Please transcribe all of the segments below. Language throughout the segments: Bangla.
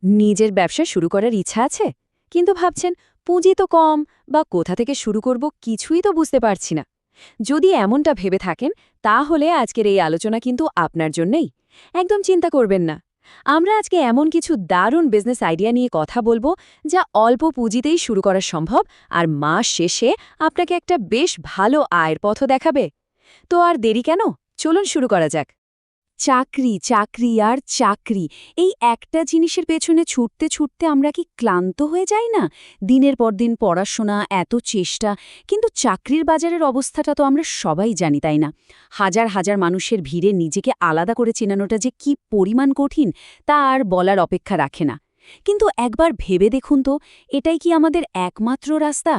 নিজের ব্যবসা শুরু করার ইচ্ছা আছে, কিন্তু ভাবছেন পুঁজি তো কম বা কোথা থেকে শুরু করব কিছুই তো বুঝতে পারছি না। যদি এমনটা ভেবে থাকেন, তাহলে আজকের এই আলোচনা কিন্তু আপনার জন্যই। একদম চিন্তা করবেন না। আমরা আজকে এমন কিছু দারুণ বিজনেস আইডিয়া নিয়ে কথা বলবো, যা অল্প পুঁজিতেই শুরু করা সম্ভব আর মাস শেষে আপনাকে একটা বেশ ভালো আয়ের পথও দেখাবে। তো আর দেরি কেন, চলুন শুরু করা যাক। চাকরি, চাকরি আর চাকরি, এই একটা জিনিসের পেছনে ছুটতে ছুটতে আমরা কি ক্লান্ত হয়ে যাই না? দিনের পর দিন পড়াশোনা, এত চেষ্টা, কিন্তু চাকরির বাজারের অবস্থাটা তো আমরা সবাই জানি, তাই না? হাজার হাজার মানুষের ভিড়ে নিজেকে আলাদা করে চেনানোটা যে কি পরিমাণ কঠিন, তা আর বলার অপেক্ষা রাখে না। কিন্তু একবার ভেবে দেখুন তো, এটাই কি আমাদের একমাত্র রাস্তা?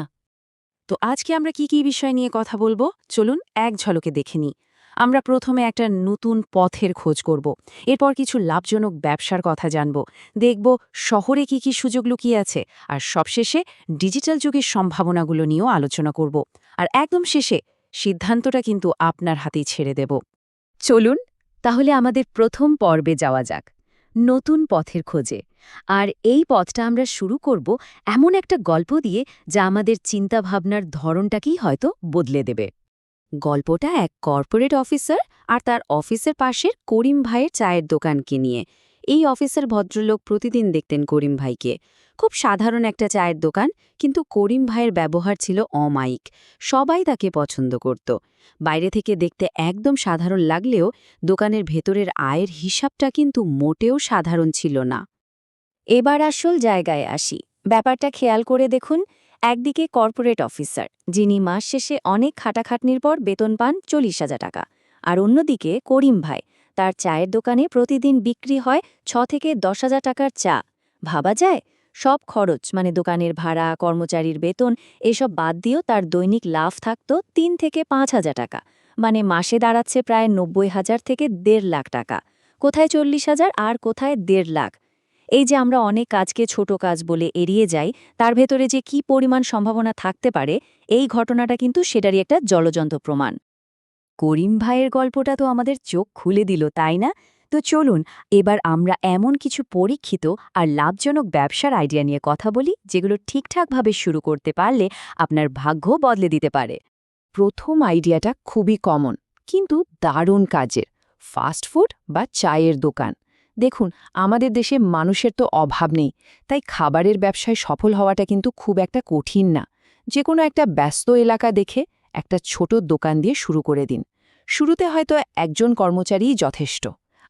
তো আজকে আমরা কি কি বিষয় নিয়ে কথা বলবো, চলুন এক ঝলকে দেখে নিই। আমরা প্রথমে একটা নতুন পথের খোঁজ করব, এরপর কিছু লাভজনক ব্যবসার কথা জানব, দেখব শহরে কি কি সুযোগ লুকিয়ে আছে, আর সবশেষে ডিজিটাল যুগের সম্ভাবনাগুলো নিয়েও আলোচনা করব। আর একদম শেষে সিদ্ধান্তটা কিন্তু আপনার হাতেই ছেড়ে দেব। চলুন তাহলে আমাদের প্রথম পর্বে যাওয়া যাক, নতুন পথের খোঁজে। আর এই পথটা আমরা শুরু করব এমন একটা গল্প দিয়ে, যা আমাদের চিন্তাভাবনার ধরনটাকেই হয়তো বদলে দেবে। গল্পটা এক কর্পোরেট অফিসার আর তার অফিসের পাশের করিম ভাইয়ের চায়ের দোকানকে নিয়ে। এই অফিসের ভদ্রলোক প্রতিদিন দেখতেন করিম ভাইকে। খুব সাধারণ একটা চায়ের দোকান, কিন্তু করিম ভাইয়ের ব্যবহার ছিল অমায়িক। সবাই তাকে পছন্দ করত। বাইরে থেকে দেখতে একদম সাধারণ লাগলেও দোকানের ভেতরের আয়ের হিসাবটা কিন্তু মোটেও সাধারণ ছিল না। এবার আসল জায়গায় আসি। ব্যাপারটা খেয়াল করে দেখুন, একদিকে কর্পোরেট অফিসার, যিনি মাস শেষে অনেক খাটাখাটনির পর বেতন পান 40,000 টাকা, আর অন্যদিকে করিম ভাই, তার চায়ের দোকানে প্রতিদিন বিক্রি হয় 6 থেকে 10,000 টাকার চা। ভাবা যায়, সব খরচ মানে দোকানের ভাড়া, কর্মচারীর বেতন, এসব বাদ দিয়েও তার দৈনিক লাভ থাকত 3 থেকে 5,000 টাকা, মানে মাসে দাঁড়াচ্ছে প্রায় 90,000 থেকে 1.5 লাখ টাকা। কোথায় 40,000 আর কোথায় 1.5 লাখ। এই যে আমরা অনেক কাজকে ছোট কাজ বলে এড়িয়ে যাই, তার ভেতরে যে কি পরিমাণ সম্ভাবনা থাকতে পারে, এই ঘটনাটা কিন্তু সেটারই একটা জ্বলজ্বন্ত প্রমাণ। করিম ভাইয়ের গল্পটা তো আমাদের চোখ খুলে দিল, তাই না? তো চলুন এবার আমরা এমন কিছু পরীক্ষিত আর লাভজনক ব্যবসার আইডিয়া নিয়ে কথা বলি, যেগুলো ঠিকঠাকভাবে শুরু করতে পারলে আপনার ভাগ্য বদলে দিতে পারে। প্রথম আইডিয়াটা খুবই কমন, কিন্তু দারুণ কাজের। ফাস্টফুড বা চায়ের দোকান। দেখুন, আমাদের দেশে মানুষের তো অভাব নেই, তাই খাবারের ব্যবসায় সফল হওয়াটা কিন্তু খুব একটা কঠিন না। যে কোনো একটা ব্যস্ত এলাকা দেখে একটা ছোট দোকান দিয়ে শুরু করে দিন। শুরুতে হয়তো একজন কর্মচারীই যথেষ্ট।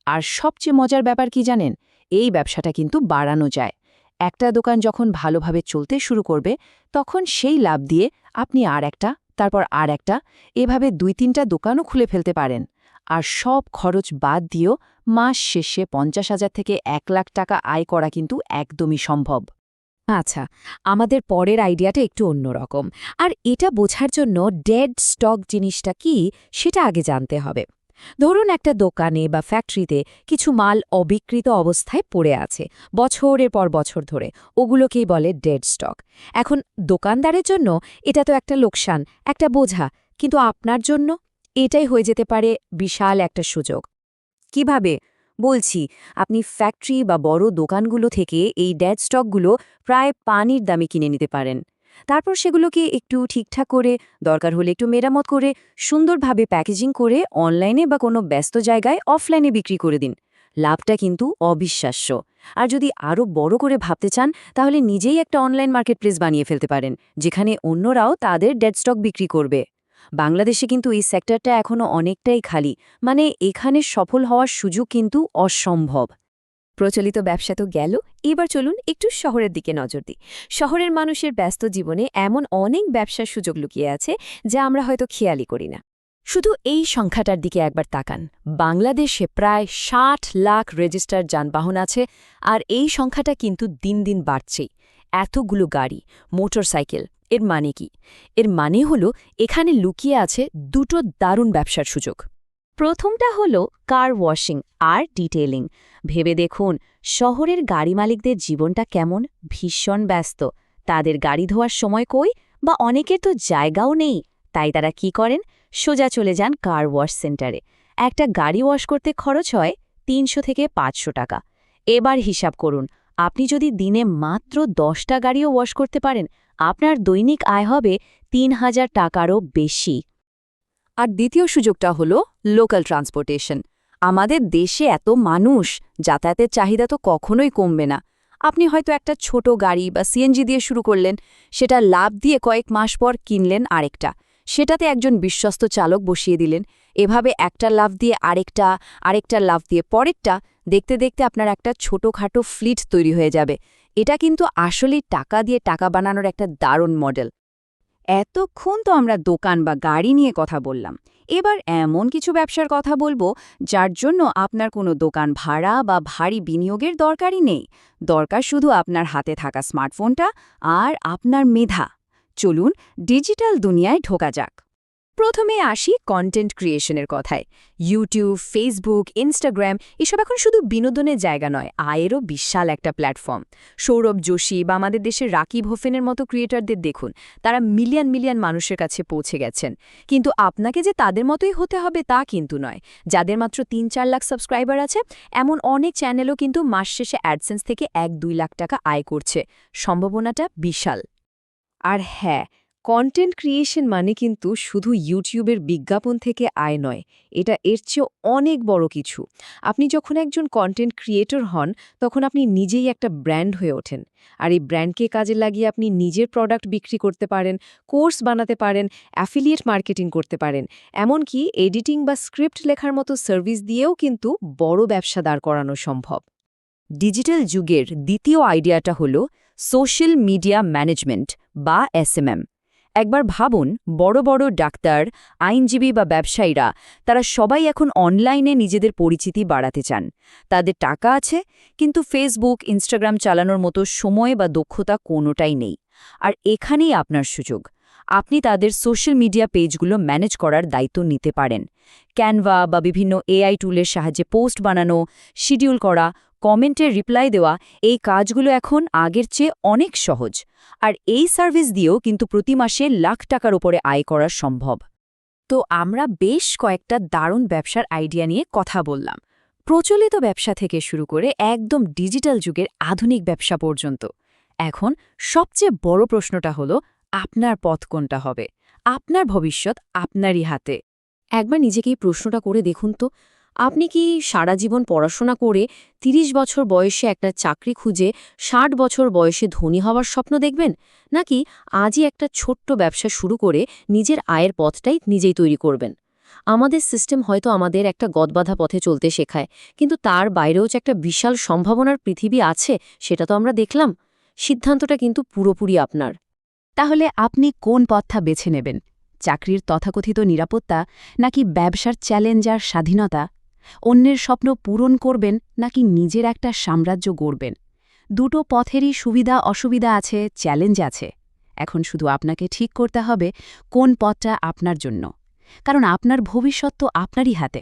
আর সবচেয়ে মজার ব্যাপার কি জানেন? এই ব্যবসাটা কিন্তু বাড়ানো যায়। একটা দোকান যখন ভালোভাবে চলতে শুরু করবে, তখন সেই লাভ দিয়ে আপনি আর একটা, তারপর আর একটা, এভাবে 2-3টা দোকানও খুলে ফেলতে পারেন। আর সব খরচ বাদ দিয়েও মাস শেষে 50,000 থেকে 1 লাখ টাকা আয় করা কিন্তু একদমই সম্ভব। আচ্ছা, আমাদের পরের আইডিয়াটা একটু অন্যরকম। আর এটা বোঝার জন্য ডেড স্টক জিনিসটা কি, সেটা আগে জানতে হবে। ধরুন একটা দোকানে বা ফ্যাক্টরিতে কিছু মাল অবিকৃত অবস্থায় পড়ে আছে বছরের পর বছর ধরে, ওগুলোকেই বলে ডেড স্টক। এখন দোকানদারের জন্য এটা তো একটা লোকসান, একটা বোঝা, কিন্তু আপনার জন্য এটাই হয়ে যেতে পারে বিশাল একটা সুযোগ। কিভাবে? বলছি, আপনি ফ্যাক্টরি বা বড় দোকানগুলো থেকে এই ডেড স্টকগুলো প্রায় পানির দামে কিনে নিতে পারেন। তারপর সেগুলোকে একটু ঠিকঠাক করে, দরকার হলে একটু মেরামত করে, সুন্দরভাবে প্যাকেজিং করে অনলাইনে বা কোনো ব্যস্ত জায়গায় অফলাইনে বিক্রি করে দিন। লাভটা কিন্তু অবিশ্বাস্য। আর যদি আরও বড় করে ভাবতে চান, তাহলে নিজেই একটা অনলাইন মার্কেটপ্লেস বানিয়ে ফেলতে পারেন, যেখানে অন্যরাও তাদের ডেড স্টক বিক্রি করবে। বাংলাদেশে কিন্তু এই সেক্টরটা এখনও অনেকটাই খালি, মানে এখানে সফল হওয়ার সুযোগ কিন্তু অসম্ভব। প্রচলিত ব্যবসা তো গেল, এবার চলুন একটু শহরের দিকে নজর দিই। শহরের মানুষের ব্যস্ত জীবনে এমন অনেক ব্যবসার সুযোগ লুকিয়ে আছে, যা আমরা হয়তো খেয়ালই করি না। শুধু এই সংখ্যাটার দিকে একবার তাকান। বাংলাদেশে প্রায় 60 লাখ রেজিস্টার্ড যানবাহন আছে, আর এই সংখ্যাটা কিন্তু দিন দিন বাড়ছেই। এতগুলো গাড়ি, মোটরসাইকেল, এর মানে কি? এর মানে হলো এখানে লুকিয়ে আছে দুটো দারুণ ব্যবসার সুযোগ। প্রথমটা হলো কার ওয়াশিং আর ডিটেইলিং। ভেবে দেখুন, শহরের গাড়ি মালিকদের জীবনটা কেমন, ভীষণ ব্যস্ত। তাদের গাড়ি ধোয়ার সময় কই, বা অনেকের তো জায়গাও নেই। তাই তারা কি করেন? সোজা চলে যান কার ওয়াশ সেন্টারে। একটা গাড়ি ওয়াশ করতে খরচ হয় 300 থেকে 500 টাকা। এবার হিসাব করুন, আপনি যদি দিনে মাত্র 10টা গাড়িও ওয়াশ করতে পারেন, আপনার দৈনিক আয় হবে 3000 টাকারও বেশি। আর দ্বিতীয় সুযোগটা হলো লোকাল ট্রান্সপোর্টেশন। আমাদের দেশে এত মানুষ, যাতায়াতের চাহিদা তো কখনোই কমবে না। আপনি হয়তো একটা ছোট গাড়ি বা সিএনজি দিয়ে শুরু করলেন, সেটা লাভ দিয়ে কয়েক মাস পর কিনলেন আরেকটা, সেটাতে একজন বিশ্বস্ত চালক বসিয়ে দিলেন। এভাবে একটা লাভ দিয়ে আরেকটার লাভ দিয়ে পরেরটা, দেখতে দেখতে আপনার একটা ছোটখাটো ফ্লিট তৈরি হয়ে যাবে। এটা কিন্তু আসলেই টাকা দিয়ে টাকা বানানোর একটা দারুণ মডেল। এতক্ষণ তো আমরা দোকান বা গাড়ি নিয়ে কথা বললাম, এবার এমন কিছু ব্যবসার কথা বলবো যার জন্য আপনার কোনো দোকান ভাড়া বা ভারী বিনিয়োগের দরকারই নেই। দরকার শুধু আপনার হাতে থাকা স্মার্টফোনটা আর আপনার মেধা। চলুন ডিজিটাল দুনিয়ায় ঢোকা যাক। প্রথমে আসি কন্টেন্ট ক্রিয়েশনের কথায়। ইউটিউব, ফেসবুক, ইনস্টাগ্রাম এসব এখন শুধু বিনোদনের জায়গা নয়, আয়েরও বিশাল একটা প্ল্যাটফর্ম। সৌরভ যোশী বা আমাদের দেশের রাকিব হোসেনের মতো ক্রিয়েটরদের দেখুন, তারা মিলিয়ন মিলিয়ন মানুষের কাছে পৌঁছে গেছেন। কিন্তু আপনাকে যে তাদের মতোই হতে হবে তা কিন্তু নয়। যাদের মাত্র ৩-৪ লাখ সাবস্ক্রাইবার আছে, এমন অনেক চ্যানেলও কিন্তু মাস শেষে অ্যাডসেন্স থেকে ১-২ লাখ টাকা আয় করছে। সম্ভাবনাটা বিশাল। আর হ্যাঁ, কন্টেন্ট ক্রিয়েশন মানে কিন্তু শুধু ইউটিউবের বিজ্ঞাপন থেকে আয় নয়, এটা এর চেয়েও অনেক বড় কিছু। আপনি যখন একজন কন্টেন্ট ক্রিয়েটর হন, তখন আপনি নিজেই একটা ব্র্যান্ড হয়ে ওঠেন। আর এই ব্র্যান্ডকে কাজে লাগিয়ে আপনি নিজের প্রোডাক্ট বিক্রি করতে পারেন, কোর্স বানাতে পারেন, অ্যাফিলিয়েট মার্কেটিং করতে পারেন, এমনকি এডিটিং বা স্ক্রিপ্ট লেখার মতো সার্ভিস দিয়েও কিন্তু বড় ব্যবসা দাঁড় করানো সম্ভব। ডিজিটাল যুগের দ্বিতীয় আইডিয়াটা হল সোশ্যাল মিডিয়া ম্যানেজমেন্ট বা SMM। একবার ভাবুন, বড় বড় ডাক্তার, আইনজীবী বা ব্যবসায়ীরা, তারা সবাই এখন অনলাইনে নিজেদের পরিচিতি বাড়াতে চান। তাদের টাকা আছে, কিন্তু ফেসবুক, ইনস্টাগ্রাম চালানোর মতো সময় বা দক্ষতা কোনোটাই নেই। আর এখানেই আপনার সুযোগ। আপনি তাদের সোশ্যাল মিডিয়া পেজগুলো ম্যানেজ করার দায়িত্ব নিতে পারেন। ক্যানভা বা বিভিন্ন AI টুলের সাহায্যে পোস্ট বানানো, শিডিউল করা, কমেন্টের রিপ্লাই দেওয়া, এই কাজগুলো এখন আগের চেয়ে অনেক সহজ। আর এই সার্ভিস দিয়েও কিন্তু প্রতি মাসে লাখ টাকার উপরে আয় করা সম্ভব। তো আমরা বেশ কয়েকটা দারুণ ব্যবসার আইডিয়া নিয়ে কথা বললাম, প্রচলিত ব্যবসা থেকে শুরু করে একদম ডিজিটাল যুগের আধুনিক ব্যবসা পর্যন্ত। এখন সবচেয়ে বড় প্রশ্নটা হলো, আপনার পথ কোনটা হবে? আপনার ভবিষ্যৎ আপনারই হাতে। একবার নিজেকেই প্রশ্নটা করে দেখুন তো, আপনি কি সারা জীবন পড়াশোনা করে ৩০ বছর বয়সে একটা চাকরি খুঁজে ৬০ বছর বয়সে ধনী হওয়ার স্বপ্ন দেখবেন, নাকি আজই একটা ছোট্ট ব্যবসা শুরু করে নিজের আয়ের পথটাই নিজেই তৈরি করবেন? আমাদের সিস্টেম হয়তো আমাদের একটা গদবাঁধা পথে চলতে শেখায়, কিন্তু তার বাইরেও যে একটা বিশাল সম্ভাবনার পৃথিবী আছে, সেটা তো আমরা দেখলাম। সিদ্ধান্তটা কিন্তু পুরোপুরি আপনার। তাহলে আপনি কোন পথটা বেছে নেবেন? চাকরির তথাকথিত নিরাপত্তা, নাকি ব্যবসার চ্যালেঞ্জ আর স্বাধীনতা? অন্যের স্বপ্ন পূরণ করবেন, নাকি নিজের একটা সাম্রাজ্য গড়বেন? দুটো পথেরই সুবিধা অসুবিধা আছে, চ্যালেঞ্জ আছে। এখন শুধু আপনাকে ঠিক করতে হবে কোন পথটা আপনার জন্য, কারণ আপনার ভবিষ্যৎ তো আপনারই হাতে।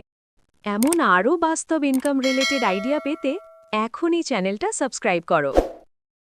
এমন আরও বাস্তব ইনকাম রিলেটেড আইডিয়া পেতে এখনই চ্যানেলটা সাবস্ক্রাইব করো।